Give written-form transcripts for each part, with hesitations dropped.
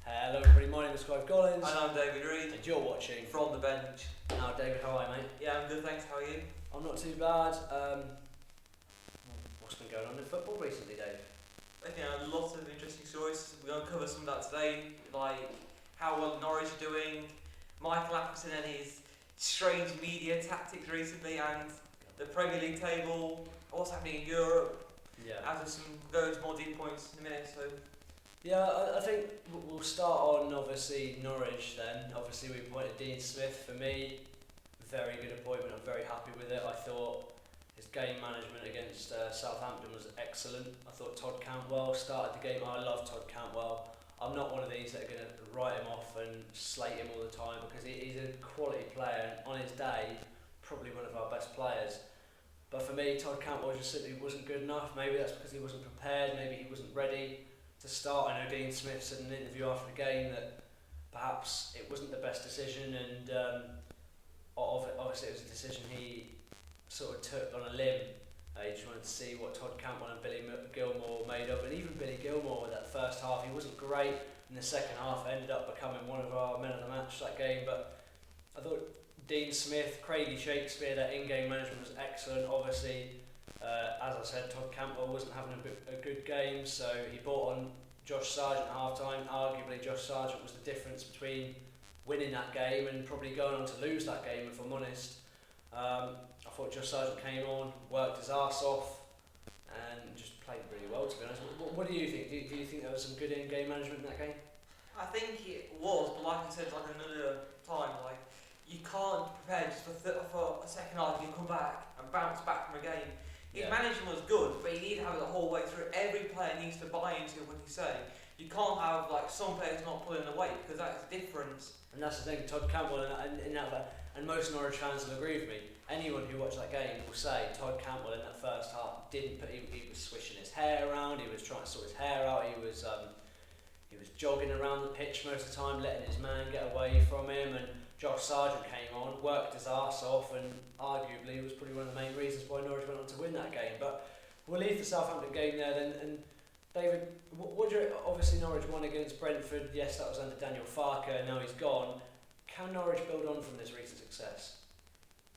Hello everybody, my name is Clive Collins. And I'm David Reed. And you're watching From the Bench. Now David, how are you, mate? Yeah, I'm good, thanks. How are you? I'm not too bad. What's been going on in football recently, Dave? I think lots of interesting stories. We're going to cover some of that today, like how well Norwich are doing, Michael Atkinson and his strange media tactics recently, and the Premier League table, what's happening in Europe. Yeah. Go into more deep points in a minute. So Yeah, I think we'll start on obviously Norwich then. Obviously we appointed Dean Smith. For me, very good appointment. I'm very happy with it. I thought his game management against Southampton was excellent. I thought Todd Cantwell started the game. I love Todd Cantwell. I'm not one of these that are going to write him off and slate him all the time because he's a quality player and on his day, probably one of our best players. But for me, Todd Cantwell just simply wasn't good enough. Maybe that's because he wasn't prepared, maybe he wasn't ready to start. I know Dean Smith said in an interview after the game that perhaps it wasn't the best decision, and obviously it was a decision he sort of took on a limb. He just wanted to see what Todd Cantwell and Billy Gilmore made of, and even Billy Gilmore with that first half, he wasn't great. In the second half, ended up becoming one of our men of the match that game. But I thought Dean Smith, Craigie Shakespeare, their in-game management was excellent. Obviously, as I said, Todd Cantwell wasn't having a good game, so he brought on Josh Sargent at half-time. Arguably, Josh Sargent was the difference between winning that game and probably going on to lose that game, if I'm honest. I thought Josh Sargent came on, worked his arse off, and just played really well, to be honest. What do you think? Do you think there was some good in-game management in that game? I think it was, but like I said, like another time, like you can't prepare just for a second half. You come back and bounce back from a game. His management was good, but you need to have it the whole way through. Every player needs to buy into what he's saying. You can't have like some players not pulling the weight because that's different. And that's the thing, Todd Cantwell and most Norwich fans will agree with me. Anyone who watched that game will say Todd Cantwell in that first half he was swishing his hair around, he was trying to sort his hair out, he was jogging around the pitch most of the time, letting his man get away from him, and Josh Sargent came on, worked his arse off, and arguably was probably one of the main reasons why Norwich went on to win that game. But we'll leave the Southampton game there then. And David, obviously Norwich won against Brentford. Yes, that was under Daniel Farke, and now he's gone. Can Norwich build on from this recent success?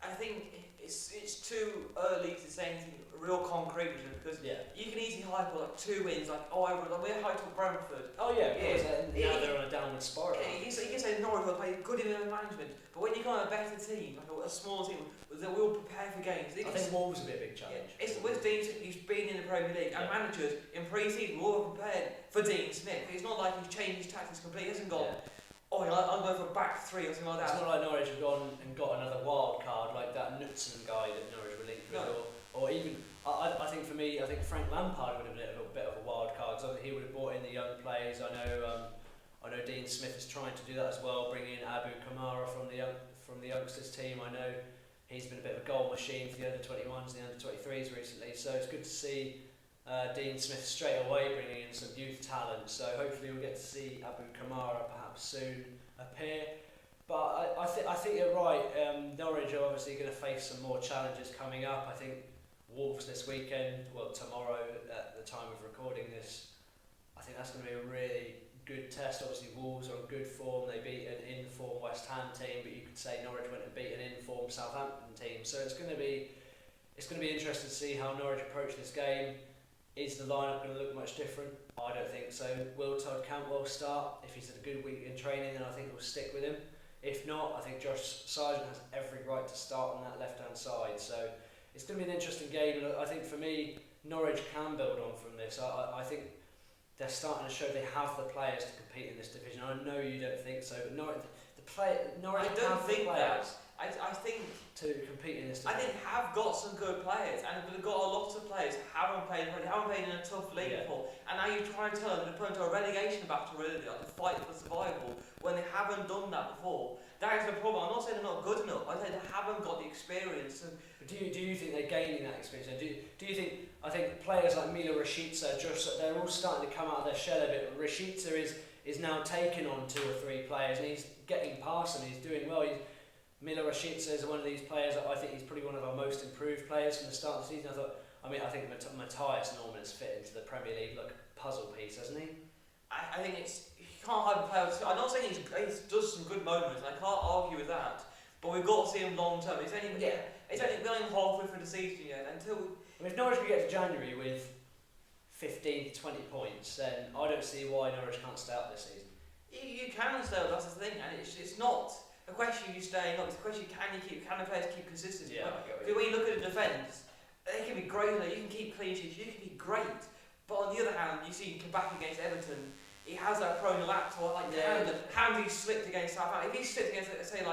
I think it's too early to say anything real concrete because you can easily hype like 2 wins, like we're hyped up Brentford. Oh yeah, now they're on a downward spiral. Yeah, you can say Norwich will play good in their management, but when you got a better team, like a small team, that will prepare for games. I think Wolves will be a big challenge. Yeah, it's with Dean Smith, he's been in the Premier League, and managers in pre-season were prepared for Dean Smith. It's not like he's changed his tactics completely. He hasn't gone. I'm going for back 3 or something like that. It's not like Norwich have gone and got another wild card like that Knudsen guy that Norwich were linked with, or even I think for me, I think Frank Lampard would have been a little bit of a wild card because he would have brought in the young players. I know Dean Smith is trying to do that as well, bringing in Abu Kamara from the youngsters team. I know he's been a bit of a goal machine for the under 21s and the under 23s recently, so it's good to see Dean Smith straight away bringing in some youth talent. So hopefully we'll get to see Abu Kamara perhaps soon appear. But I think you're right. Norwich are obviously going to face some more challenges coming up. I think Wolves this weekend, tomorrow at the time of recording this, I think that's going to be a really good test. Obviously Wolves are in good form. They beat an in-form West Ham team, but you could say Norwich went and beat an in-form Southampton team. So it's going to be interesting to see how Norwich approach this game. Is the lineup going to look much different? I don't think so. Will Todd Cantwell start? If he's had a good week in training, then I think we'll stick with him. If not, I think Josh Sargent has every right to start on that left-hand side. So it's going to be an interesting game. And I think for me, Norwich can build on from this. I think they're starting to show they have the players to compete in this division. I know you don't think so, but Norwich have the players. I think to compete in this division. I think have got some good players, and they've got a lot of players haven't played in a tough league before, and now you try and tell them they're put into a relegation battle, really, like the fight for survival, when they haven't done that before. That is the problem. I'm not saying they're not good enough. I say they haven't got the experience. But do you think they're gaining that experience? Do you think? I think players like Mila Rashica, they're all starting to come out of their shell a bit. Rashica is now taking on 2 or 3 players, and he's getting past them. He's doing well. Mila Rashica is one of these players that I think he's probably one of our most improved players from the start of the season. I think Matthias Norman has fit into the Premier League like a puzzle piece, hasn't he? I think it's can't have a player. I'm not saying he does some good moments, and I can't argue with that. But we've got to see him long term. It's only we're only halfway through the season yet. Until if Norwich can get to January with 15 to 20 points, then I don't see why Norwich can't stay up this season. You can stay up. That's the thing, and it's not a question of you staying up. It's a question of can the players keep consistency. Yeah. Because when you look at the defence, they can be great. You can keep clean sheets. You can be great. But on the other hand, you see him come back against Everton. He has that prone lapse or hand he slipped against Southampton. If he slipped against, say,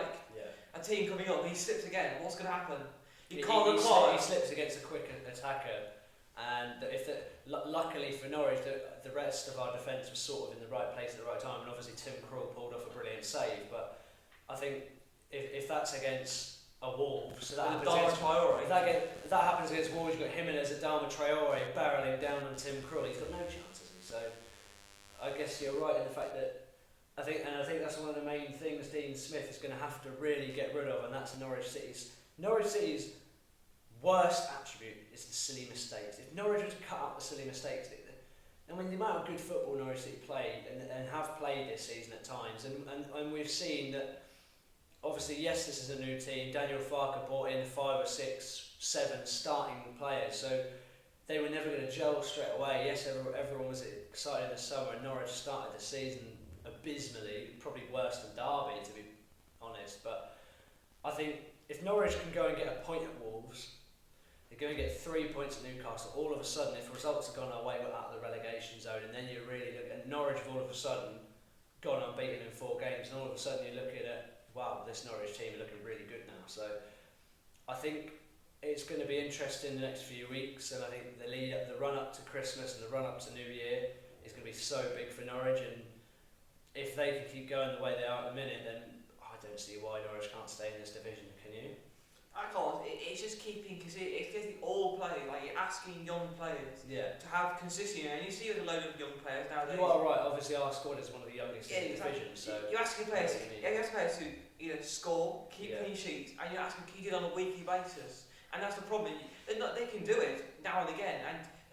a team coming up, he slips again. What's going to happen? He slips against a quick attacker, and luckily for Norwich, the rest of our defence was sort of in the right place at the right time, and obviously Tim Krul pulled off a brilliant save. But I think if that's against a Wolves, so that if that happens against Wolves, you've got Jimenez at Adama Traore barrelling down on Tim Krul. He's got no chances. So I guess you're right in the fact that I think that's one of the main things Dean Smith is going to have to really get rid of, and that's Norwich City's worst attribute is the silly mistakes. If Norwich were to cut out the silly mistakes, I mean the amount of good football Norwich City played and have played this season at times, and we've seen that. Obviously, yes, this is a new team. Daniel Farke brought in 5 or 6, 7 starting players, so they were never going to gel straight away. Yes, everyone was excited this summer, and Norwich started the season abysmally, probably worse than Derby, to be honest. But I think if Norwich can go and get a point at Wolves, they're going to get 3 points at Newcastle. All of a sudden, if results have gone our way, we're out of the relegation zone, and then you really look at Norwich have all of a sudden gone unbeaten in 4 games, and all of a sudden you're looking at, wow, this Norwich team are looking really good now. So I think it's going to be interesting the next few weeks, and I think the run up to Christmas and the run up to New Year is going to be so big for Norwich, and if they can keep going the way they are at the minute, then I don't see why Norwich can't stay in this division, can you? I can't. It's just keeping, because it's getting all players, like you're asking young players to have consistency, and you see with a load of young players nowadays. You are right, obviously our squad is one of the youngest in the division, so you're asking players, to either score, keep clean sheets, and you're asking can you do it on a weekly basis, and that's the problem. They can do it now and again,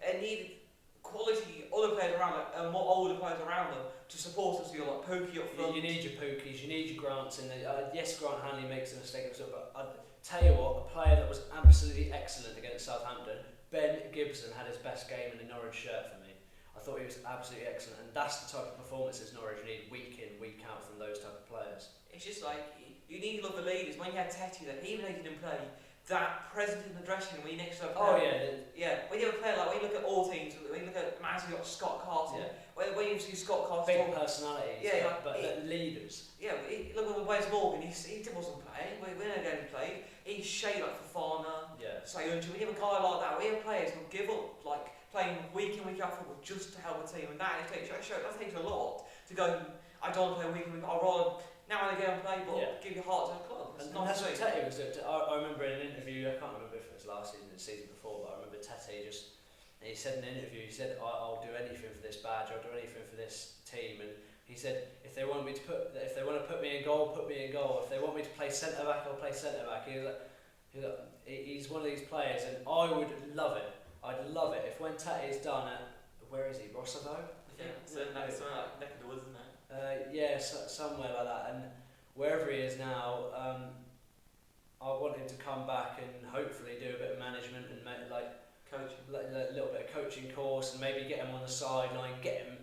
and need quality other players around them, more older players around them to support us. So you're like Pookie up front. You need your Pookies, you need your Grants in there. Yes, Grant Hanley makes a mistake, but tell you what, a player that was absolutely excellent against Southampton, Ben Gibson, had his best game in a Norwich shirt for me. I thought he was absolutely excellent, and that's the type of performances Norwich need week in, week out from those type of players. It's just like, you need other leaders. When you had Tetty there, even though he didn't play, that presence in the dressing room when you next to a player. When you have a player like, when you look at all teams, when you look at Man City, you've got Scott Carson. When you see Scott Carson, big personalities, but leaders. Look at Wes Morgan, he wasn't playing. We don't know he played. He's shade like Fofana, Sayunchi. When you have a guy like that, we have players who give up like playing week in, week out football just to help a team, and that takes a lot to go. I don't want to play week in, week out. I'd rather now and again play, but give your heart to the club. And that's what Tete was doing. I remember in an interview, I can't remember if it was last season or the season before, but I remember Tete he said in an interview, he said, I'll do anything for this badge, I'll do anything for this team, and he said, if they want to put me in goal, put me in goal. If they want me to play centre back, I'll play centre back. He's one of these players, and I would love it. I'd love it if when Tete is done at, where is he, Rossavo? Somewhere like neck of the woods, isn't it? Somewhere like that, and wherever he is now, I want him to come back and hopefully do a bit of management and coaching, a little bit of coaching course, and maybe get him on the sideline, get him.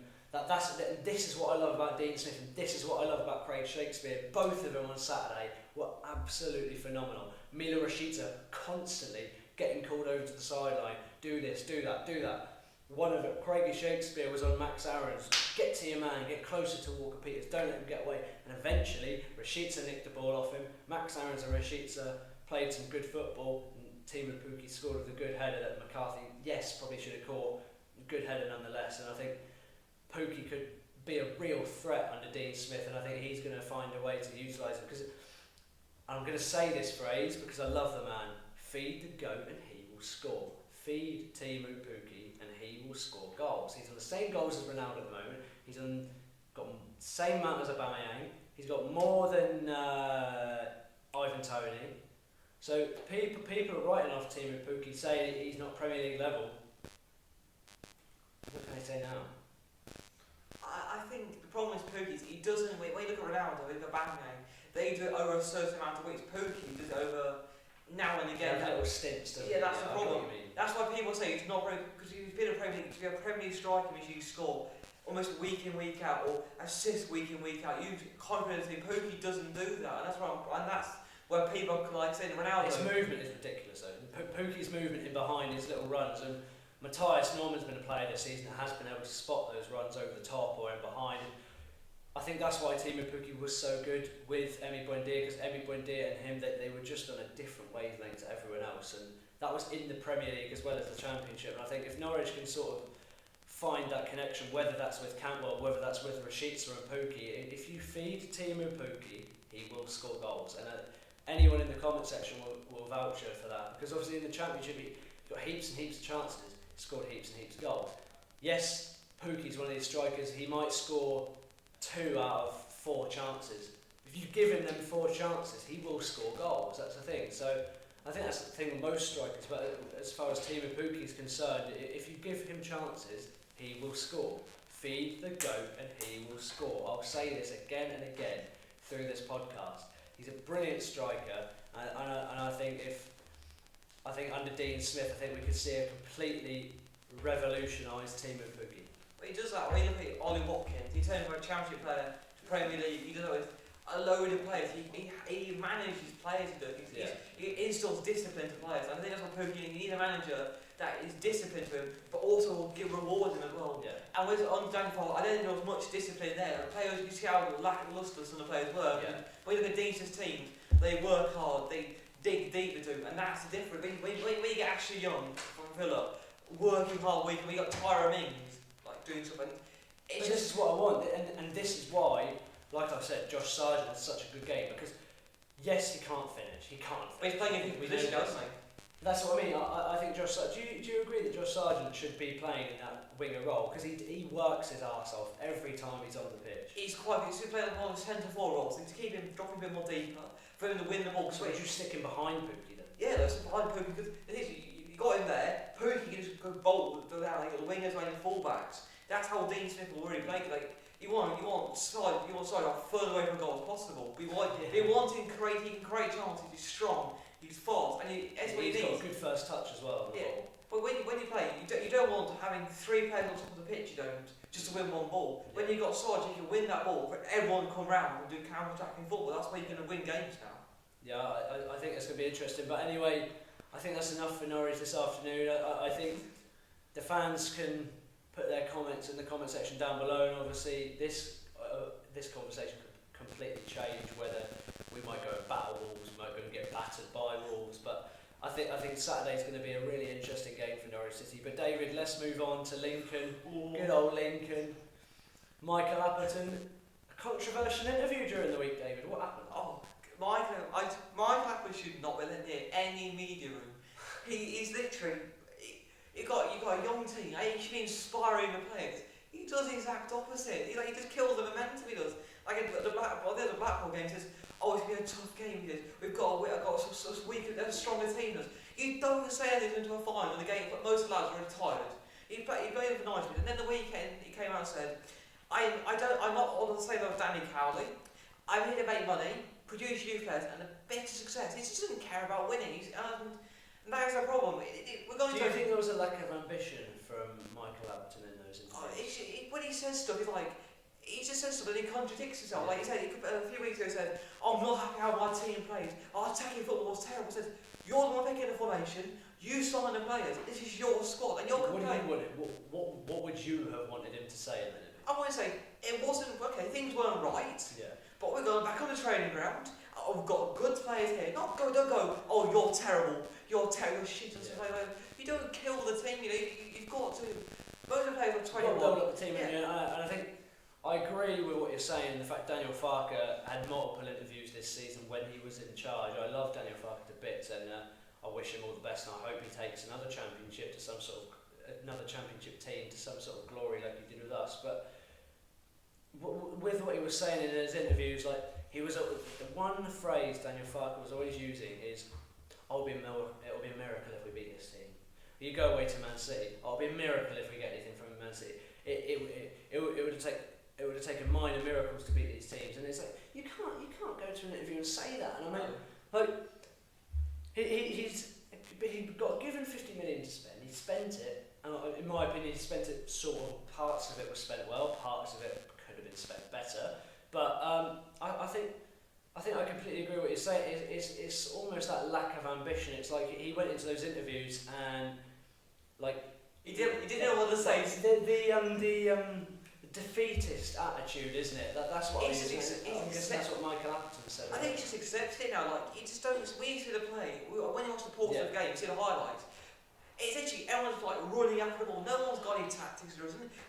This is what I love about Dean Smith, and this is what I love about Craig Shakespeare. Both of them on Saturday were absolutely phenomenal. Mila Rashica constantly getting called over to the sideline. Do this, do that, do that. One of it, Craigie Shakespeare, was on Max Aaron's. Get to your man, get closer to Walker Peters, don't let him get away. And eventually, Rashica nicked the ball off him. Max Aaron's and Rashica played some good football. And Team of Pookie scored with a good header that McCarthy, probably should have caught. Good header nonetheless. And I think Pookie could be a real threat under Dean Smith, and I think he's going to find a way to utilise him. Because I'm going to say this phrase because I love the man. Feed the goat and he will score. Feed Teemu Pukki and he will score goals. He's on the same goals as Ronaldo at the moment. He's got the same amount as Aubameyang. He's got more than Ivan Toney. So people are writing off Teemu Pukki, saying he's not Premier League level. What can I say now? I think problem is Pookie, he doesn't, when you look at Ronaldo, with the Bangman, they do it over a certain amount of weeks. Pookie does it over now and again. Yeah, little stints, doesn't yeah, that's it? the problem. That's why people say it's not very, because you've been a Premier League, to be a Premier League striker means you score almost week in, week out, or assist week in, week out. You confidently, Pookie doesn't do that, and that's where people can, like saying Ronaldo. His movement is ridiculous though. Pookie's movement in behind his little runs, and Matthias Norman's been a player this season that has been able to spot those runs over the top or in behind. And I think that's why Timo Pukki was so good with Emi Buendia, because Emi Buendia and him, they were just on a different wavelength to everyone else, and that was in the Premier League as well as the Championship. And I think if Norwich can sort of find that connection, whether that's with Cantwell, whether that's with Rashica and Pukki, if you feed Timo Pukki, he will score goals. And anyone in the comment section will vouch for that, because obviously in the Championship he got heaps and heaps of chances, he scored heaps and heaps of goals. Yes, Pukki's one of these strikers, he might score 2 out of 4 chances. If you give him them 4 chances, he will score goals, that's the thing. So I think that's the thing with most strikers, but as far as Timo Pukki is concerned, if you give him chances, he will score. Feed the goat and he will score. I'll say this again and again through this podcast. He's a brilliant striker, and I think under Dean Smith, I think we could see a completely revolutionised Timo Pukki. But he does that. When you look at Ollie Watkins, he turned from a Championship player to Premier League. He does that with a load of players. He manages players. He instills discipline to players. And I think that's what Pukki needs. You need a manager that is disciplined to him, but also will give reward him as well. Yeah. And with Untitled, I don't think there was much discipline there. The players, you see how lacklustre some of the players were. Yeah. When you look at Dean's teams, they work hard, they dig deep into him, and that's the difference. When you get Ashley Young from Villa, working hard week, and we got Tyra Mings doing something. This is what I want, and this is why, like I said, Josh Sargent had such a good game, because yes, he can't finish. But he's playing in a position, doesn't he? That's what I mean. I think Josh Sargent. Do you agree that Josh Sargent should be playing in that winger role? Because he works his arse off every time he's on the pitch. He's quite good. He's playing one of the centre forward roles. To keep him dropping a bit more deeper, for him to win the ball. So would you stick him behind Pukki then? Yeah, that's behind Pukki, because the thing is, you got him there. Pukki can just go bolt down like the wingers and fullbacks. That's how Dean Smith will really play. Like you want side further away from goal as possible. But you want him create. He can create chances. He's strong. He's fast, and that's what he needs. He's got a good first touch as well. Yeah, but when you play, you don't want having 3 players on top of the pitch. You don't just to win one ball. Yeah. When you've got Sarge, you can win that ball. But everyone come round and do counter-attacking football. That's where you're going to win games now. Yeah, I think that's going to be interesting. But anyway, I think that's enough for Norwich this afternoon. I think the fans can put their comments in the comment section down below, and obviously this conversation could completely change whether we might go and battle Wolves, we might go and get battered by Wolves, but I think Saturday's going to be a really interesting game for Norwich City. But David, let's move on to Lincoln. Good old Lincoln. Michael Appleton, a controversial interview during the week, David. What happened? Oh, Michael Appleton should not be let near any media room. He's literally. You got a young team. He should be inspiring the players. He does the exact opposite. He just kills the momentum. He does. Like the Blackpool game, he says, "Oh, it's gonna be a tough game." He says, "I've got a stronger team." You don't say anything into a final. The game, most of the lads are retired. He played for 90 minutes, and then the weekend he came out and said, "I'm not on the same level as Danny Cowley. I'm here to make money, produce youth players, and a bit of success." He just doesn't care about winning. And that is a problem. Do you think there was a lack of ambition from Michael Appleton in those interviews? When he says stuff, he just says stuff and he contradicts himself. Like he said, a few weeks ago he said, "I'm not happy how my team plays. Our attacking football was terrible." He says, "You're the one picking the formation. You sign the players. This is your squad, and you're complaining." What would you have wanted him to say in that interview? I want to say it wasn't okay. Things weren't right. Yeah. But we're going back on the training ground. We've got good players here. Don't go. "Oh, you're terrible. You're shit." Yeah. You don't kill the team. You've got to. Most of the players are 21. You've got to build up the team, and I think I agree with what you're saying. The fact Daniel Farke had multiple interviews this season when he was in charge. I love Daniel Farke to bits, and I wish him all the best. And I hope he takes another championship team to some sort of glory like he did with us. But with what he was saying in his interviews, like he was the one phrase Daniel Farke was always using is, it'll be a miracle if we beat this team. You go away to Man City, it'll be a miracle if we get anything from Man City. It would take it would have taken minor miracles to beat these teams, and it's like you can't go to an interview and say that. And I mean, like he got given 50 million to spend. He spent it, and in my opinion, he spent it sort of. Parts of it was spent well, parts of it could have been spent better. But I think I completely agree with what you're saying. It's almost that lack of ambition. It's like he went into those interviews and like he didn't know what to say. The defeatist attitude, isn't it? That's what I guess that's what Michael Appleton said. I think he just accepts it now. Like he just don't. We see the play. When you watch the Portsmouth game, you see the highlights. It's actually everyone's like running after the ball. No one's got any tactics.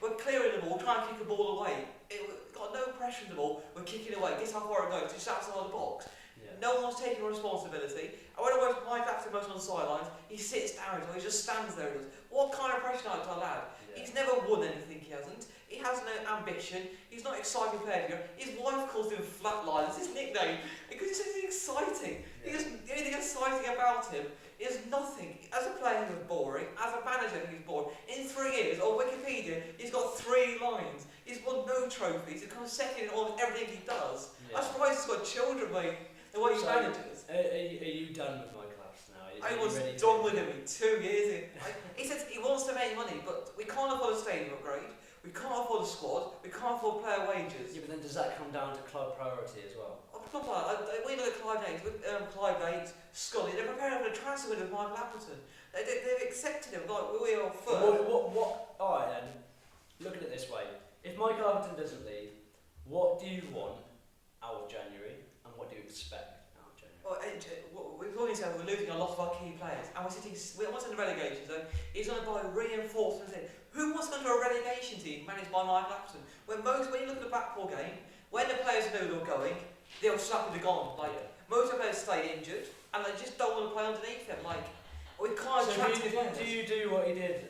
We're clearing the ball, trying to kick the ball away. We've got no pressure in the ball. We're kicking away. Guess how far it goes? Just outside the box. Yeah. No one's taking responsibility. And when I watch Mike Appleton most on the sidelines, he sits down or he just stands there and goes, "What kind of pressure now to lad?" Yeah. He's never won anything. He hasn't. He has no ambition. He's not exciting player. His wife calls him Flatline. That's his nickname because he's just exciting. Yeah. The only thing exciting about him is nothing. As a player, he was boring. As a manager, he's boring. In 3 years, on Wikipedia, he's got 3 lines. He's won no trophies. He comes second in almost everything he does. Yeah. I'm surprised he's got children the way he manages. Are you done with Michael Appleton now? I was done with him in 2 years. He says he wants to make money, but we can't afford a stadium upgrade. We can't afford a squad. We can't afford player wages. Yeah, but then does that come down to club priority as well? We look at Clive Yates, Scully. They're preparing for a transfer with Michael Appleton. They've accepted him like we are first. What? All right then. Looking at it this way, if Michael Appleton doesn't leave, what do you want out of January, and what do you expect out of January? Well, we're losing a lot of our key players, and we're almost in the relegation zone. He's going to buy reinforcements in. Who wants to go to a relegation team managed by Michael Appleton? When you look at the Blackpool game, when the players know they're going, they'll slap it gone. Most of the players stay injured, and they just don't want to play underneath them. We can't attract players. Do you do what he did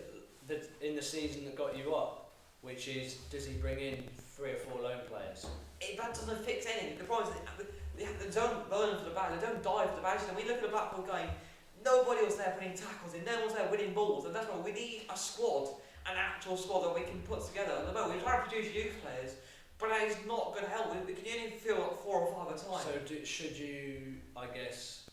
in the season that got you up, which is does he bring in 3 or 4 loan players? That doesn't fix anything. The problem is they don't burn for the bag. They don't dive for the bag. And we look at the Blackpool game. Nobody was there putting tackles in. No one's there winning balls, and that's why we need a squad. An actual squad that we can put together. At the moment, we're trying to produce youth players, but that is not going to help. We can only fill up 4 or 5 at a time. So should you, I guess,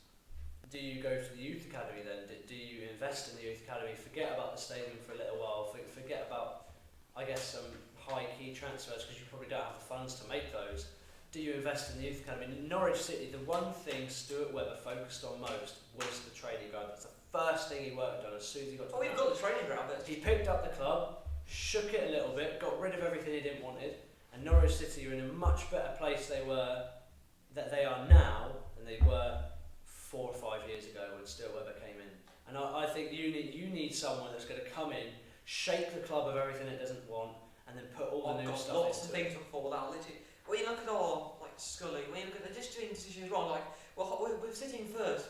do you go to the youth academy then? Do you invest in the youth academy? Forget about the stadium for a little while. Forget about, I guess, some high key transfers because you probably don't have the funds to make those. Do you invest in the youth academy? In Norwich City, the one thing Stuart Webber focused on most was the training ground. That's the first thing he worked on as soon as he got to we've got the training ground. He picked up the club, shook it a little bit, got rid of everything he didn't wanted, and Norwich City are in a much better place they are now than they were 4 or 5 years ago when Stuart Webber came in. And I think you need someone that's going to come in, shake the club of everything it doesn't want, and then put all the new stuff into it. Lots of things will fall out. Literally, when you look at our Scully, when you look at they're just doing decisions wrong. We're sitting first.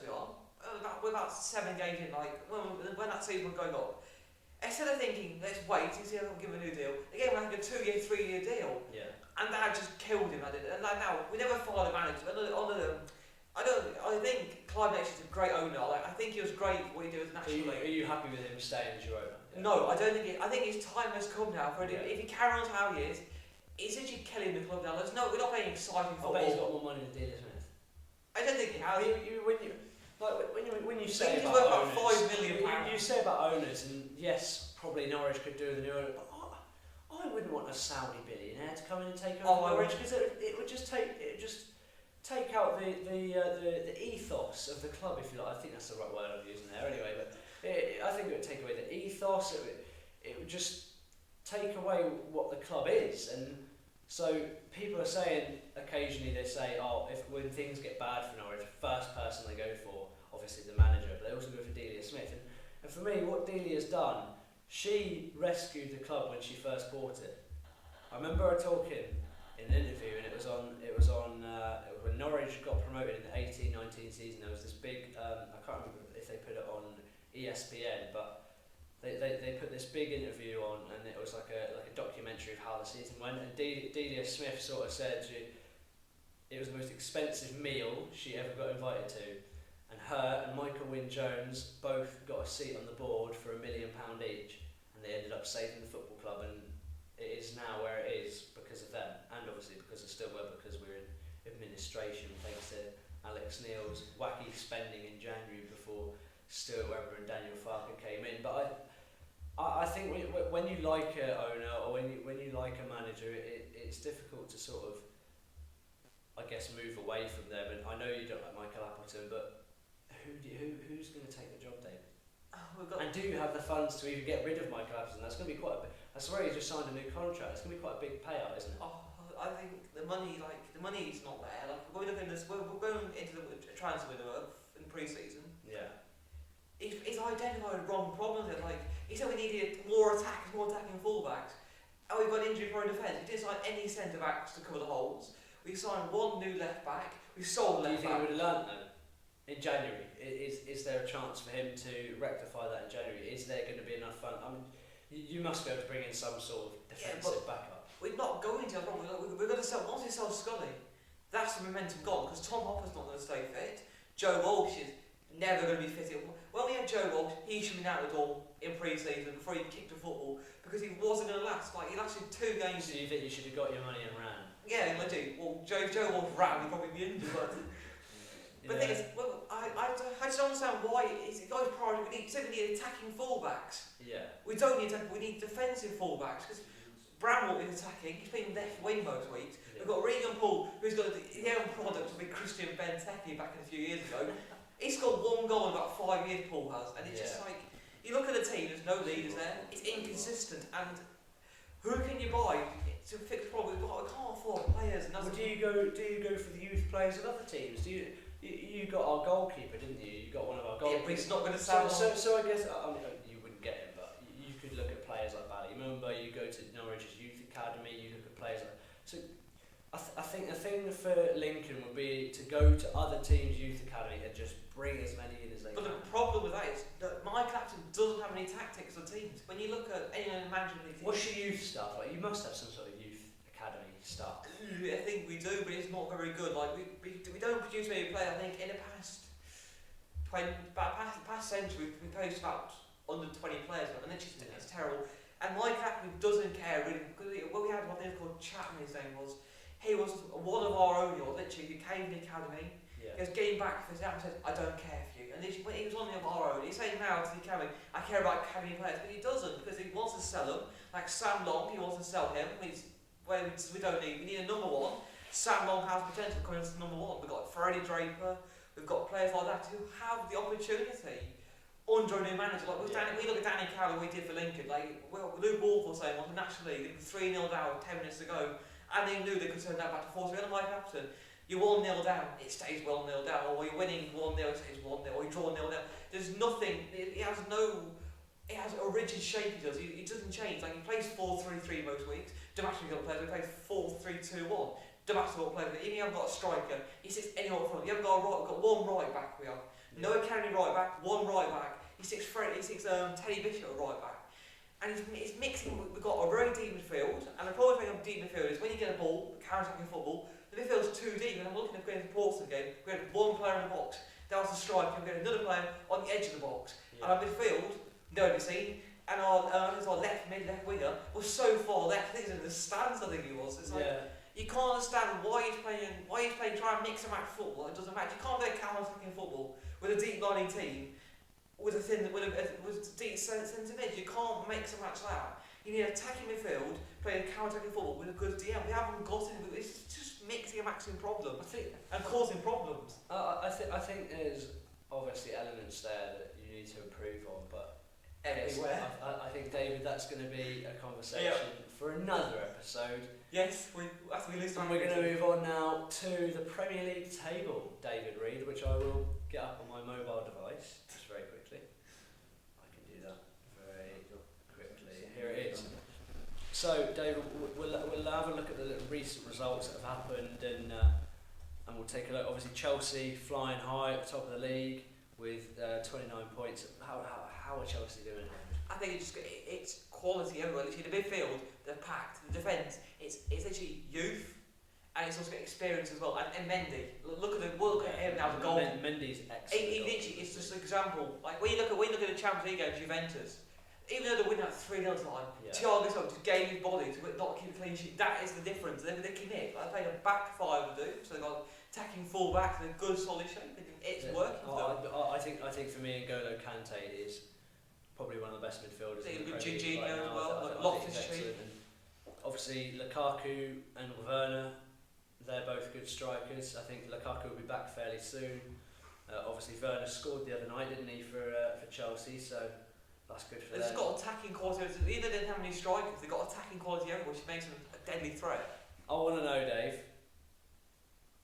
We're about 7 games in. When that season was going on, instead of thinking let's wait and see if they'll give a new deal, they gave him a 2-year, 3-year deal. Yeah. And that just killed him. And now we never fired a manager. I think Clive Yates is a great owner. I think he was great what he did with National League. Are you happy with him staying as your owner? Yeah. No, I don't think. I think his time has come now for him. Yeah. If he carries on how he is, he's actually killing the club now. We're not playing exciting football. I bet he's got more money than Delia Smith. I don't think he has. When you say about owners, £5 million. You say about owners, and yes, probably Norwich could do the new owner, but I wouldn't want a Saudi billionaire to come in and take over Norwich because it would just take out the ethos of the club, if you like. I think that's the right word I'm using there. Anyway, but I think it would take away the ethos. It would just take away what the club is, and so people are saying occasionally they say, when things get bad for Norwich, the first person they go for, obviously the manager, but they also go for Delia Smith. And for me, what Delia's done, she rescued the club when she first bought it. I remember her talking in an interview, and it was when Norwich got promoted in the 18-19 season. There was this big, I can't remember if they put it on ESPN, but they put this big interview on, and it was like a documentary of how the season went. And Delia Smith sort of said it was the most expensive meal she ever got invited to, and her and Michael Wynne-Jones both got a seat on the board for £1 million each, and they ended up saving the football club, and it is now where it is because because of them, and obviously because of Stillwell, because we're in administration thanks to Alex Neil's wacky spending in January before Stuart Webber and Daniel Farker came in. But I think when you like an owner or when you like a manager, it's difficult to sort of, I guess, move away from them. And I know you don't like Michael Appleton, but who's going to take the job, David? And do you have the funds to even get rid of Michael Appleton? That's going to be quite a bit. I swear he's just signed a new contract. It's going to be quite a big payout, isn't it? I think the money's not there. Like we're going into the transfer window in pre-season. Yeah. He's identified wrong problems. Like he said, we needed more attacking fullbacks. And we've got injury-prone defence. He didn't sign any centre backs to cover the holes. We signed one new left back. We sold left back. Do you think he would have learnt then? In January, is there a chance for him to rectify that in January? Is there going to be enough fun? I mean, you must be able to bring in some sort of defensive backup. We're not going to. We're going to sell. Once we sell Scully, that's the momentum gone because Tom Hopper's not going to stay fit. Joe Walsh is never going to be fit. When we had Joe Walsh, he should be out the door in pre-season before he kicked the football because he wasn't going to last. Like he lasted 2 games. So you think you should have got your money and ran? Yeah, I do. Well, Joe Walsh ran, he'd probably be injured. But the thing is, I just don't understand why it's the guy's priority. We need attacking fullbacks. Yeah. We don't need we need defensive fullbacks because Bramwell is attacking. He's playing left wing most weeks. Yeah. We've got Regan Paul, who's got the own product of Christian Benteke back in a few years ago. He's got 1 goal in about 5 years. Paul has, and it's just like you look at the team. There's no leaders there. It's inconsistent, and who can you buy to fix the problem? We can't afford players. And Do you go for the youth players of other teams? You got our goalkeeper, didn't you? You got one of our goalkeepers. Yeah, but he's not going to sell. So I guess you wouldn't get him, but you could look at players like Ballymumba. You go to Norwich's youth academy. You look at players like. So I think the thing for Lincoln would be to go to other teams' youth academy and just bring as many in as they can. But the problem with that is that my captain doesn't have any tactics or teams. When you look at any management team, what's your youth stuff like? You must have some sort of youth academy stuff. I think we do, but it's not very good. Like we don't produce many players. I think in the past century we produced about under 20 players, and it's terrible. And my captain doesn't care really because we had what they called Chapman. His name was. He was one of our own. Literally, he came to the academy. Yeah. He was getting back for his dad and said, "I don't care for you." And literally, when he was one of our own, he's saying now to the academy, "I care about academy players," but he doesn't because he wants to sell them. Like Sam Long, he wants to sell him. We don't need. We need a number 1. Sam Long has potential coming into number 1. We've got Freddie Draper. We've got players like that who have the opportunity under a new manager. Like we look at Danny Cowley, we did for Lincoln. Like Luke Wolf was saying, the National League, it was 3-0 down 10 minutes to go, and they knew they could turn that back to 4-3. And Mike Appleton, you're 1-0 down, it stays 1-0 down, or you're winning 1-0, it stays 1-0, or you draw 0 down. There's nothing. It has a rigid shape. It doesn't change. Like he plays 4-3-3 most weeks. Domestic got players. We play 4-3-2-1. Domestic got players. Even you haven't got a striker, he sits anywhere up front. You haven't got we've got 1 right back. We have no academy right back, 1 right back. He sits Teddy Bishop at right back, and he's mixing. We've got a very deep midfield, and the problem with deep midfield is when you get a ball, counter-attacking football, the midfield's too deep. And I'm looking at going to Portsmouth game. We had 1 player in the box. That was the striker. We had another player on the edge of the box, and our midfield, nobody seen. And our left winger was so far left. I think he was in the stands. I think he was. It's like you can't understand why he's playing. Try and mix and match football. It doesn't matter. You can't play counter-attacking football with a deep lining team with a deep centre mid. You can't mix and match that. You need attacking midfield playing counter-attacking football with a good DM. We haven't got it. It's just mixing and matching problems and causing problems. I think there's obviously elements there that you need to improve on, but. Everywhere. I think, David, that's going to be a conversation for another episode. Yes, we're going to move on now to the Premier League table, David Reed, which I will get up on my mobile device just very quickly. I can do that very quickly. Here it is. So, David, we'll have a look at the recent results that have happened, and we'll take a look. Obviously, Chelsea flying high at the top of the league with 29 points. How are Chelsea doing? I think it's quality everywhere. Literally, the midfield, they're packed. The defence, it's literally youth, and it's also got experience as well. And Mendy, look at him now. The goal. Mendy's excellent. He literally, it's just an example. Like when you look at the Champions League games, Juventus, even though they win at 3-0 time, Thiago Silva just gave his body to not keep a clean sheet. That is the difference. They commit. They played a back five to do, so they got attacking full backs in a good solid shape. It's working for them. I think for me, N'Golo Kante is probably one of the best midfielders in the Premier League Jorginho right as now. well, I think Loftus he's Cheek. excellent. And obviously, Lukaku and Werner, they're both good strikers. I think Lukaku will be back fairly soon. Obviously, Werner scored the other night, didn't he, for Chelsea? So that's good for them. They've just got attacking quality. Even though they didn't have any strikers, they've got attacking quality everywhere, which makes them a deadly threat. I want to know, Dave,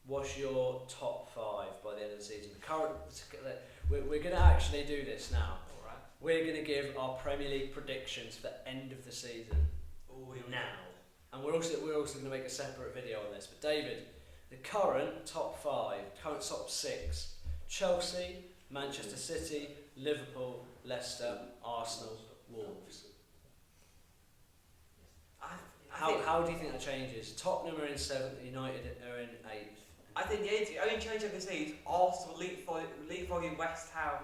what's your top 5 by the end of the season? We're going to actually do this now. All right. We're going to give our Premier League predictions for the end of the season now. And we're also going to make a separate video on this. But David, the current top 5, current top 6, Chelsea, Manchester City, Liverpool, Leicester, Arsenal, Wolves. How do you think that changes? Tottenham are in 7th, United are in 8th. I think the only change I can see is Arsenal leapfrogging West Ham.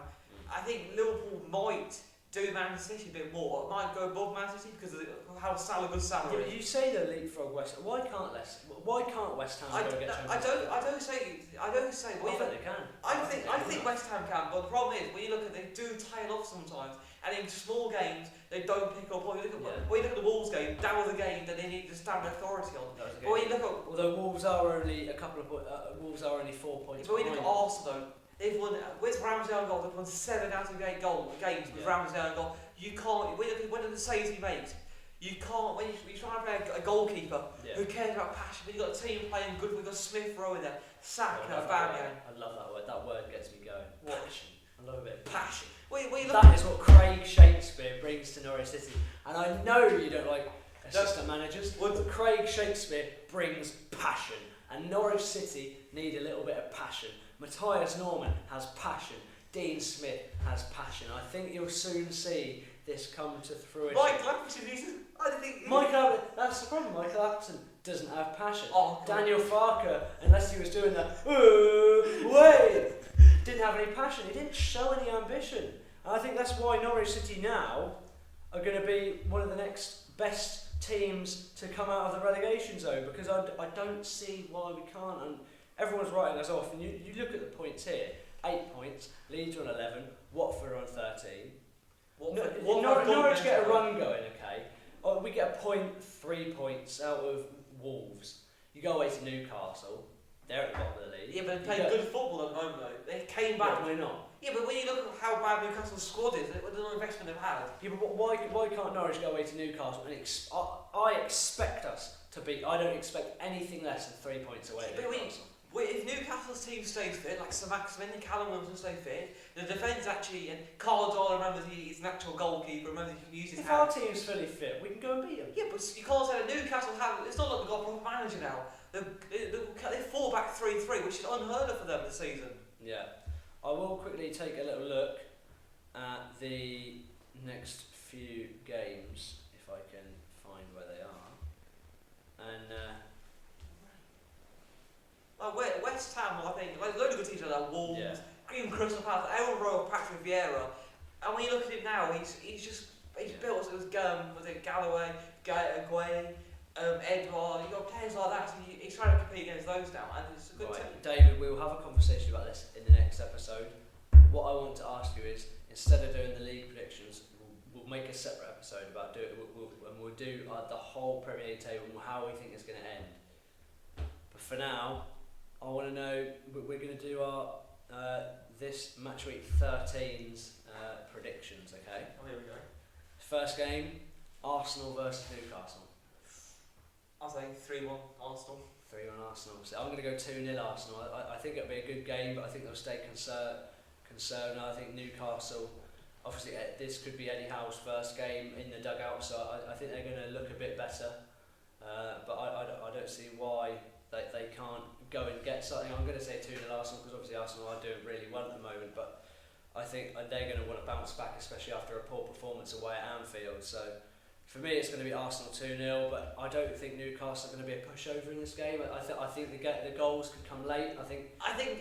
I think Liverpool might do Man City a bit more. It might go above Man City because of how good Salah Yeah, is. you say they leapfrog West Ham. Why can't West Ham go get Champions League? I don't say. I think they can. I think West Ham can, but the problem is when you look at they do tail off sometimes, and in small games they don't pick up. When you look at the Wolves game, that was a game that they need to stand authority on. But when you look at although Wolves are only a couple of Wolves are only 4 points. But when you look at Arsenal, they've won with Ramsdale goal. They've won 7 out of 8 games with Ramsdale goal. You can't. When the saves he makes, you can't. When you try to play a goalkeeper who cares about passion, but you've got a team playing good. We've got Smith Rowe in there, Saka, Aubameyang. I love that word. That word gets me going. Passion. I love a bit of passion. That is what Craig Shakespeare brings to Norwich City. And I know you don't like assistant managers, but Craig Shakespeare brings passion. And Norwich City need a little bit of passion. Matthias Norman has passion. Dean Smith has passion. I think you'll soon see this come to fruition. Michael Appleton, that's the problem. Michael Appleton doesn't have passion. Oh, Daniel Farker, unless he was doing the way, didn't have any passion. He didn't show any ambition. And I think that's why Norwich City now are going to be one of the next best teams to come out of the relegation zone, because I don't see why we can't. And everyone's writing us off. And you look at the points here: 8 points. Leeds are on 11. Watford are on 13. Norwich get a run going, okay? We get a point, 3 points out of Wolves. You go away to Newcastle. They're at the bottom of the league. Yeah, but they played good football at the moment though. They came back. No, they're not. Yeah, but when you look at how bad Newcastle's squad is, with the investment they've had. Yeah, but why can't Norwich go away to Newcastle? And I expect us to beat. I don't expect anything less than 3 points away. Yeah, but if Newcastle's team stays fit, like Sir Maximin and Callum Wilson stay fit, the defence actually, and Carl Doyle remembers he's an actual goalkeeper, remembers he can use his hands. If our team's fully fit, we can go and beat them. Yeah, but you can't say that Newcastle have. It's not like they've got a proper manager now. They fall back 3-3, which is unheard of for them this season. Yeah. I will quickly take a little look at the next few games, if I can find where they are. And West Ham, I think, like a load of good teams like that, Wolves, Green Crystal Palace, Aaron Rowe, Patrick Vieira. And when you look at him now, he's built. It was Galloway, Guay, Edouard. You got players like that. So he's trying to compete against those now, and it's a good team. David, we'll have a conversation about this in the next episode. What I want to ask you is, instead of doing the league predictions, we'll make a separate episode about we'll do the whole Premier League table and how we think it's going to end. But for now, I want to know, we're going to do our this match week 13's predictions. Okay. Oh, here we go. First game, Arsenal versus Newcastle. I'll say 3-1 Arsenal. 3-1 Arsenal. So I'm going to go 2-0 Arsenal. I think it'll be a good game, but I think they'll stay conservative. I think Newcastle, obviously this could be Eddie Howe's first game in the dugout, so I think they're going to look a bit better. But I don't see why they can't go and get something. I'm going to say 2-0 Arsenal, because obviously Arsenal are doing really well at the moment, but I think they're going to want to bounce back, especially after a poor performance away at Anfield. So For me, it's going to be Arsenal 2-0, but I don't think Newcastle are going to be a pushover in this game. I think the goals could come late. I think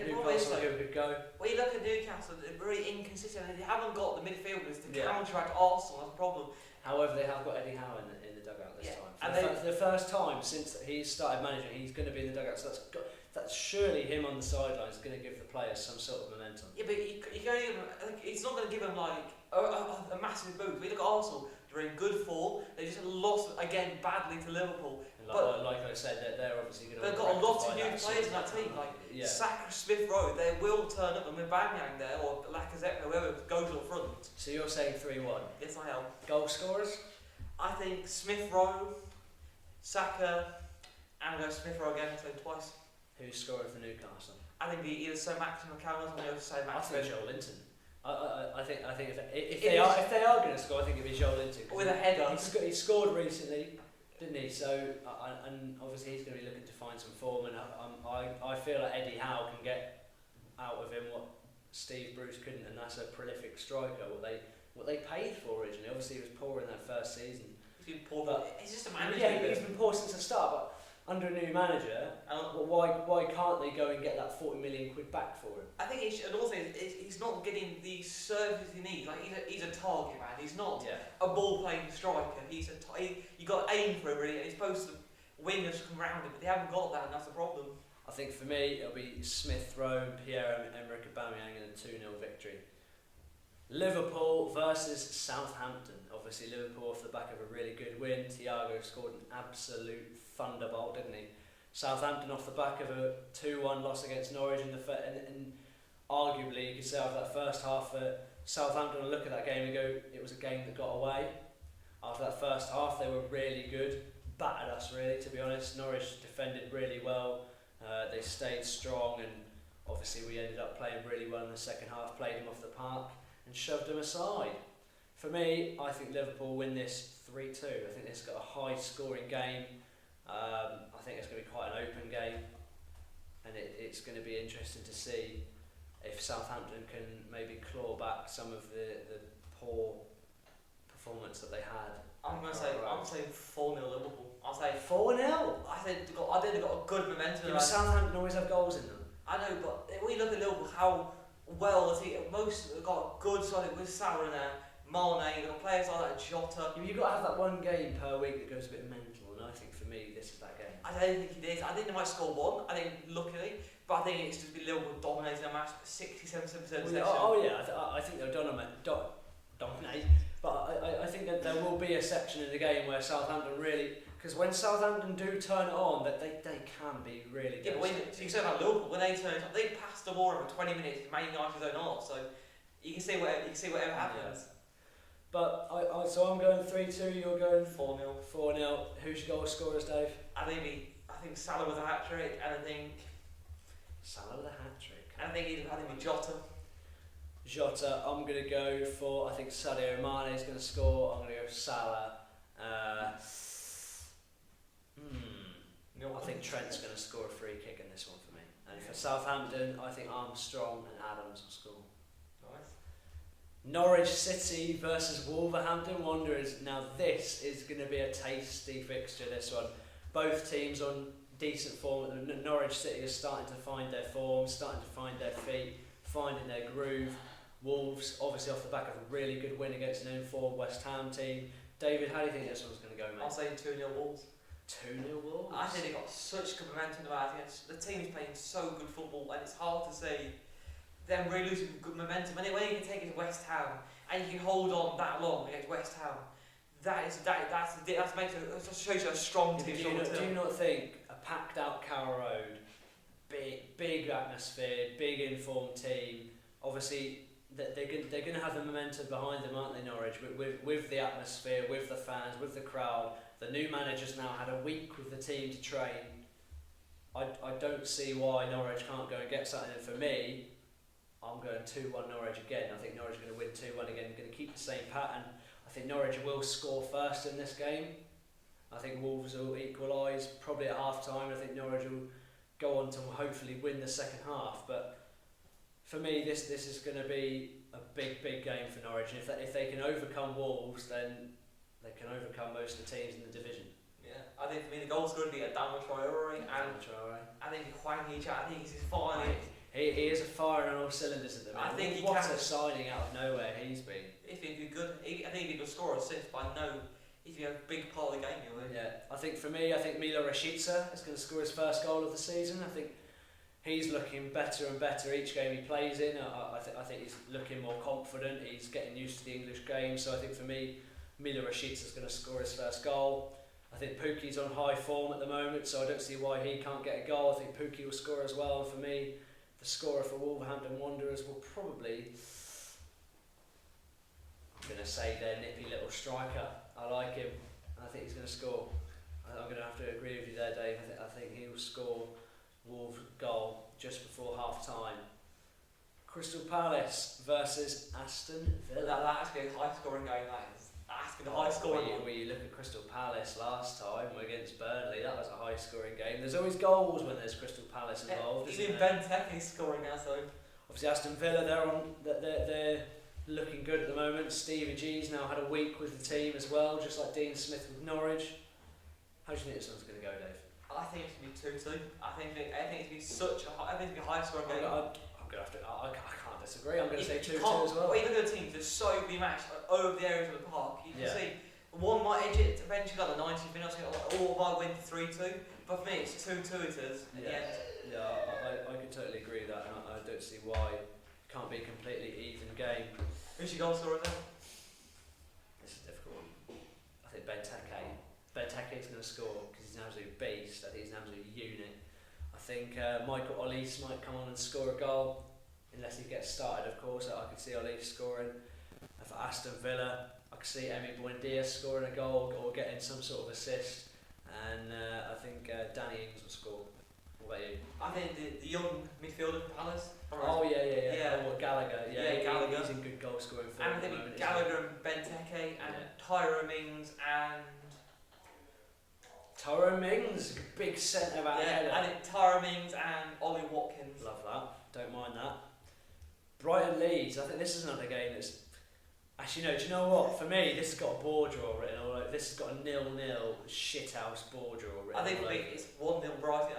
Newcastle will give a good go. When you look at Newcastle, they're very inconsistent. They haven't got the midfielders to counteract Arsenal. That's a problem. However, they have got Eddie Howe in the dugout this time. For the first time since he's started managing, he's going to be in the dugout. So that's surely him on the sidelines going to give the players some sort of momentum. Yeah, but you can only give them, it's not going to give them like a massive boost. When you look at Arsenal, they're in good form. They just lost again badly to Liverpool. Like I said, they're obviously going to. They've got a lot of new players in that team. Like Saka, Smith Rowe, they will turn up, and with Aubameyang there or Lacazette, whoever goes up front. So you're saying 3-1? Yes, I am. Goal scorers? I think Smith Rowe, Saka, and I go Smith Rowe again, so twice. Who's scoring for Newcastle? I think either Sir Max McCallum or the other side Max. I think Joel Linton. I think if they are going to score, I think it'll be Joel Linton. With a header. He scored recently, didn't he? So and obviously he's going to be looking to find some form, and I feel like Eddie Howe can get out of him what Steve Bruce couldn't, and that's a prolific striker. What they paid for originally. Obviously he was poor in that first season. He's been poor, but he's just a manager. Yeah, he's been poor since the start, but under a new manager, why can't they go and get that 40 million quid back for him? I think and also he's not getting the service he needs. Like he's a target man. He's not a ball playing striker. You got to aim for him really. And he's supposed to wingers come round him, but they haven't got that, and that's the problem. I think for me it'll be Smith Rowe, Pierre-Emerick Aubameyang, and a 2-0 victory. Liverpool versus Southampton. Obviously Liverpool off the back of a really good win. Thiago scored an absolute thunderbolt, didn't he? Southampton off the back of a 2-1 loss against Norwich and arguably you could say after that first half Southampton will look at that game and go, it was a game that got away. After that first half they were really good, battered us really, to be honest. Norwich defended really well, they stayed strong, and obviously we ended up playing really well in the second half, played them off the park and shoved them aside. For me, I think Liverpool win this 3-2. I think this has got a high scoring game. I think it's going to be quite an open game, and it's going to be interesting to see if Southampton can maybe claw back some of the poor performance that they had. I'm saying 4-0 Liverpool. I'll say 4-0. I think they've got a good momentum. Yeah, but Southampton always have goals in them. I know, but when you look at Liverpool, how well the team, most have got good solid with Salah in there, Mane, they've got players like that, Jota. You've got to have that one game per week that goes a bit mental, and I think for me this is that game. I don't think it is. I think they might score one. I think luckily, but I think it's just be Liverpool dominating the match, 67%. I think they'll dominate. But I think that there will be a section in the game where Southampton really, because when Southampton do turn it on, that they can be really good. Yeah, but so you say about Liverpool, when they turn it on, they pass the ball over 20 minutes to Man United's own half, so you can see whatever happens. But so I'm going 3-2. You're going 4-0. 4-0. Who's your goal scorers, Dave? I think Salah with a hat trick, and I think Salah with a hat trick. And I think Jota. Jota. I'm going to go for. I think Sadio Mane is going to score. I'm going to go Salah. I think Trent's going to score a free kick in this one for me. And for Southampton, I think Armstrong and Adams will score. Norwich City versus Wolverhampton Wanderers. Now this is going to be a tasty fixture, this one. Both teams on decent form. Norwich City is starting to find their form, starting to find their feet, finding their groove. Wolves obviously off the back of a really good win against an informed West Ham team. David, how do you think this one's going to go, mate? I'll say 2-0 Wolves. 2-0 Wolves? I think they've got such good momentum about it. The team is playing so good football, and it's hard to say them really losing good momentum. And when you can take it to West Ham and you can hold on that long against West Ham, that shows you a strong team. Do you not think a packed out Carrow Road, big atmosphere, big informed team? Obviously, they're going to have the momentum behind them, aren't they, Norwich? With the atmosphere, with the fans, with the crowd. The new manager's now had a week with the team to train. I don't see why Norwich can't go and get something. And for me, I'm going 2-1 Norwich again. I think Norwich are going to win 2-1 again. Going to keep the same pattern. I think Norwich will score first in this game. I think Wolves will equalise probably at half time. I think Norwich will go on to hopefully win the second half. But for me, this is going to be a big game for Norwich. And if they can overcome Wolves, then they can overcome most of the teams in the division. Yeah, I think for me the goal's going to be a Daniel Traore, and I think Hwang Hee-chan, I think he's finally. He is a firing on all cylinders at the minute. I think what a signing out of nowhere he's been. If he'd be good, I think he'd be a good scorer since, but I know if you have a big part of the game, you'll win. Yeah, I think for me, Milo Rashica is going to score his first goal of the season. I think he's looking better and better each game he plays in. I think he's looking more confident. He's getting used to the English game. So I think for me, Milo Rashica is going to score his first goal. I think Pukki's on high form at the moment, so I don't see why he can't get a goal. I think Pukki will score as well. And for me, the scorer for Wolverhampton Wanderers will probably, I'm going to say, their nippy little striker. I like him, and I think he's going to score. I'm going to have to agree with you there, Dave. I think he will score Wolves' goal just before half time. Crystal Palace versus Aston Villa. That's going to be a high scoring game, that is. That's going to be a high scoring game. When you look at Crystal Palace last time against Burnley, that was a high scoring game. There's always goals when there's Crystal Palace involved. Even Benteke's scoring now, so. Obviously Aston Villa, they're looking good at the moment. Stevie G's now had a week with the team as well, just like Dean Smith with Norwich. How do you think this one's going to go, Dave? I think it's going to be 2-2. I think it's going to be such a high scoring game. I'm going to have to. I can't disagree. I'm going to say 2-2 as well. Well, you look at the teams, they're so be matched over the areas of the park. You can see one might edge it eventually like the 90th minute, or might win 3-2. But for me, it's 2-2 it is in the end. Yeah, I can totally agree with that, and I don't see why it can't be a completely even game. Who's your goal scorer then? This is a difficult one. I think Benteke is going to score because he's an absolute beast. I think he's an absolute unit. I think Michael Olise might come on and score a goal, unless he gets started, of course. I could see Olise scoring. For Aston Villa, I could see Emi Buendia scoring a goal or getting some sort of assist. And I think Danny Ings will score. What about you? I think the young midfielder for Palace. Oh, yeah. Oh, Gallagher. Yeah, Gallagher. He's in good goal scoring form. And I think Gallagher and Benteke and Tyrone Mings and... Tyrone Mings, big centre back. I think Tyrone Mings and Ollie Watkins. Love that. Don't mind that. Brighton Leeds. I think this is another game that's... Actually, no, do you know what? For me, this has got a ball draw written all over. This has got a 0-0 shithouse ball draw written. I think it's 1-0 Brighton.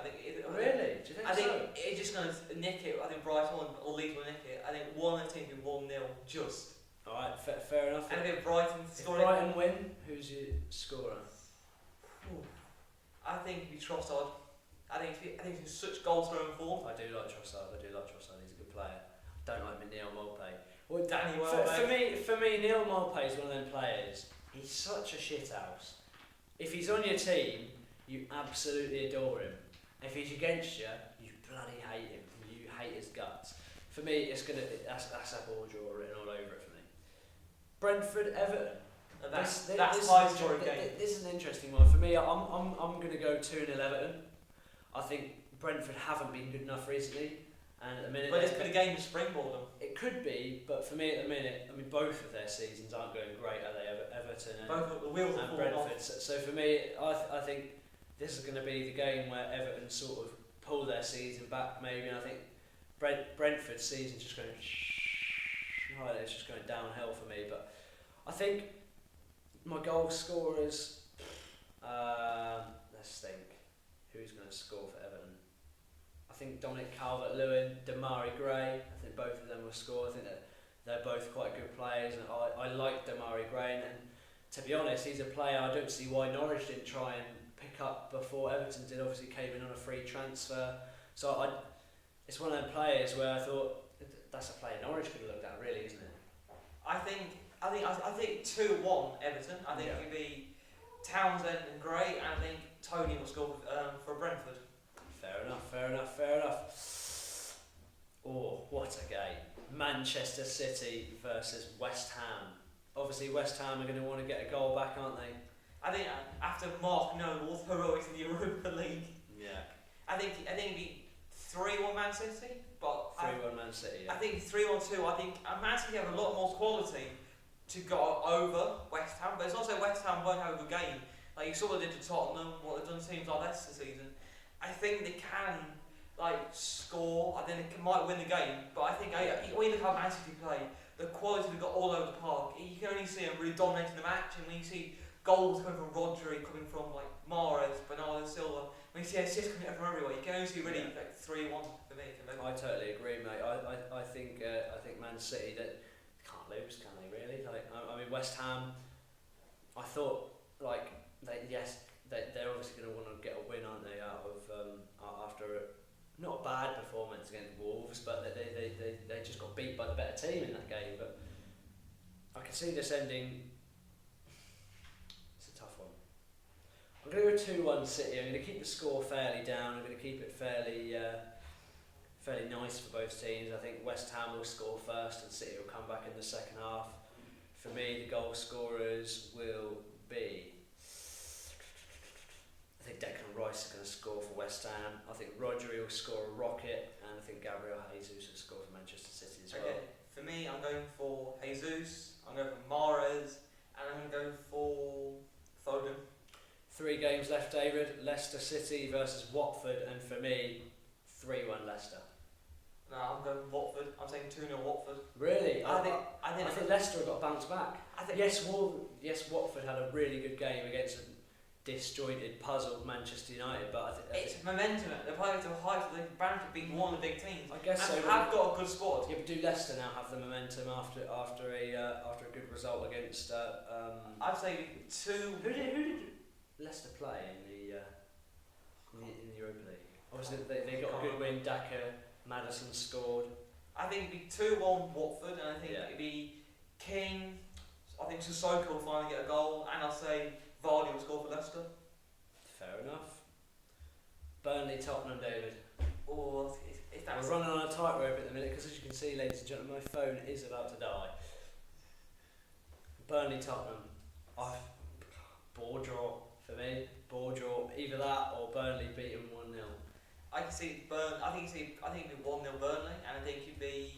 Really? Do you think so? I think it's just going to nick it. I think Brighton or Leeds will nick it. I think one of the teams will 1-0 just. Alright, fair enough. And if Brighton score, Brighton win, who's your scorer? I think it'd be Trossard. I think he's such goal scoring form. I do like Trossard. He's a good player. I don't like Neil Maupay. Well, Danny for me, Neil Maupay is one of them players. He's such a shithouse. If he's on your team, you absolutely adore him. If he's against you, you bloody hate him. You hate his guts. For me, that's a ball draw written all over it for me. Brentford Everton. That's high scoring game. This is an interesting one for me. I'm going to go 2-0 Everton. I think Brentford haven't been good enough recently. And at the minute, but it's been a game to springboard them. It could be, but for me at the minute, both of their seasons aren't going great, are they? Everton and Brentford. So for me, I think this is going to be the game where Everton sort of pull their season back, maybe. And I think Brentford's season's just going. It's just going downhill for me. But I think my goal scorers. Let's think. Who's going to score for Everton? I think Dominic Calvert-Lewin, Damari Gray, I think both of them will score. I think that they're both quite good players, and I like Damari Gray, and to be honest, he's a player I don't see why Norwich didn't try and pick up before Everton did. Obviously came in on a free transfer, so it's one of them players where I thought that's a player Norwich could have looked at, really, isn't it? I think 2-1 Everton. I think it'll be Townsend and Gray, and I think Tony will score for Brentford. Fair enough. Oh, what a game. Manchester City versus West Ham. Obviously West Ham are going to want to get a goal back, aren't they? I think after Mark Noble's heroics in the Europa League. Yeah. I think it'd be 3-1 Man City. But 3-1 Man City, yeah. I think 3-1-2. I think Man City have a lot more quality to go over West Ham. But it's not so West Ham won't have a good game. Like you saw what they did to Tottenham, what they've done to teams like Leicester this season. I think they can score. I think they might win the game, but I think when you look at Man City play, the quality they've got all over the park, you can only see them really dominating the match. And when you see goals coming from Rodri, coming from like Mahrez, Bernardo Silva. When you see assists coming from everywhere, you can only see really like 3-1 for me. I totally agree, mate. I think Man City that can't lose, can they? Really? Like I mean, West Ham. I thought like they're obviously going to want to get a win, aren't they? Out of after not a bad performance against Wolves, but they just got beat by the better team in that game. But I can see this ending. It's a tough one. I'm going to go 2-1 City. I'm going to keep the score fairly down. I'm going to keep it fairly nice for both teams. I think West Ham will score first and City will come back in the second half. For me, the goal scorers will be... I think Declan Rice is going to score for West Ham. I think Rodri will score a rocket, and I think Gabriel Jesus will score for Manchester City as well. Okay, for me, I'm going for Jesus, I'm going for Mahrez, and I'm going for Foden. 3 games left, David. Leicester City versus Watford, and for me, 3-1 Leicester. No, I'm going Watford. I'm saying 2-0 Watford. Really? I think Leicester have got to bounce back. Yes, Watford had a really good game against a disjointed, puzzled Manchester United, but I think it's momentum. They're playing to the height of the brand of being one of the big teams. I guess and so. Have got a good squad. Yeah, but do Leicester now have the momentum after a good result against? I'd say 2. Who did Leicester play in the Europa League? Obviously, they got a good win. Daka, Maddison scored. I think it'd be 2-1 Watford, and I think it'd be King. I think Sissoko will finally get a goal, and I'll say Vardy will score for Leicester. Fair enough. Burnley, Tottenham, David. Or if that's... We're running on a tightrope at the minute because, as you can see, ladies and gentlemen, my phone is about to die. Burnley, Tottenham. Ball draw for me. Ball draw. Either that or Burnley beat them 1-0. I can see I think it'd be 1-0 Burnley, and I think it'd be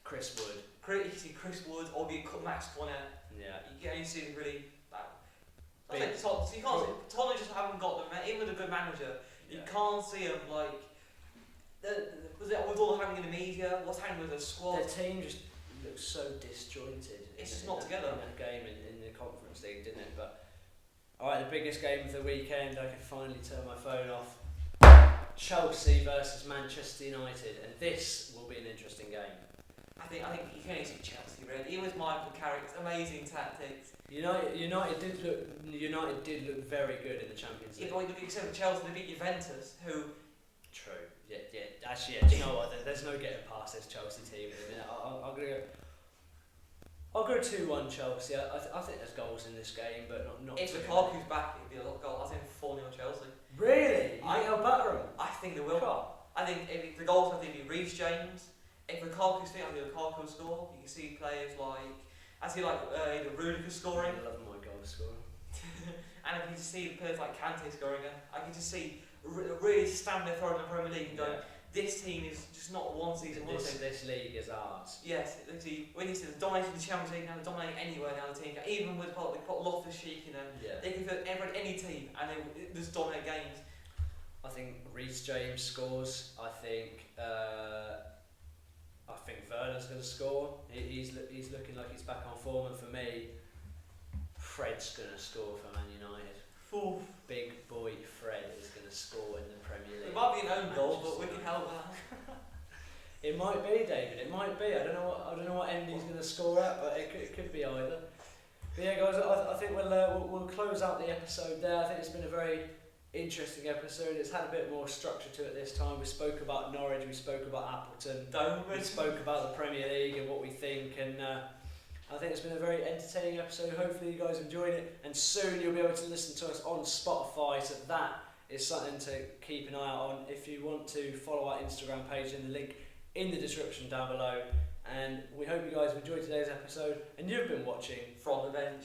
Chris Wood. You can see Chris Wood, or be Max Cornet. Yeah. You can only see really. I think so you can't see Tottenham just haven't got them. Even with a good manager, you can't see them like. With all the happening in the media, what's happening with the squad? Their team just looks so disjointed. It's just not together. In that game in the Conference League, didn't it? But alright, the biggest game of the weekend. I can finally turn my phone off. Chelsea versus Manchester United, and this will be an interesting game. I think you can only see Chelsea really. Even with Michael Carrick's amazing tactics. United did look very good in the Champions League. Yeah, except for Chelsea, they beat Juventus, who. True. Yeah. Actually, do you know what? There's no getting past this Chelsea team in a minute. I'll go 2-1 Chelsea. I think there's goals in this game, but not. If Lukaku's back, it'd be a lot of goals. I think 4-0 Chelsea. Really? You think they'll batter them? I think they will. I think if the goals, I think it'd be Reece James. If Lukaku's fit, I think Lukaku will score. You can see players like. I see like the Rudiger scoring. I love my goal scorer. And I can just see players like Kante scoring again. I can just see really stand there throwing the Premier League and going, this team is just not one season. This league is ours. Yes, when you see them dominating the Champions League now, they're dominating anywhere now. The team, even with they put Loftus-Cheek in them, they can fit any team and they just dominate games. I think Reece James scores. I think Werner's going to score. He's looking like he's back on form, and for me, Fred's going to score for Man United. Oof. Big boy Fred is going to score in the Premier League. It might be an own goal, but we can help that. It might be, David. It might be. I don't know what end he's going to score at, but it could be either. But yeah, guys, I think we'll close out the episode there. I think it's been a very interesting episode. It's had a bit more structure to it this time. We spoke about Norwich. We spoke about Appleton. We spoke about the Premier League and what we think, and I think it's been a very entertaining episode. Hopefully you guys enjoyed it, and soon you'll be able to listen to us on Spotify, so that is something to keep an eye out on. If you want to follow our Instagram page, in the link in the description down below. And we hope you guys have enjoyed today's episode, and you've been watching From the Bench.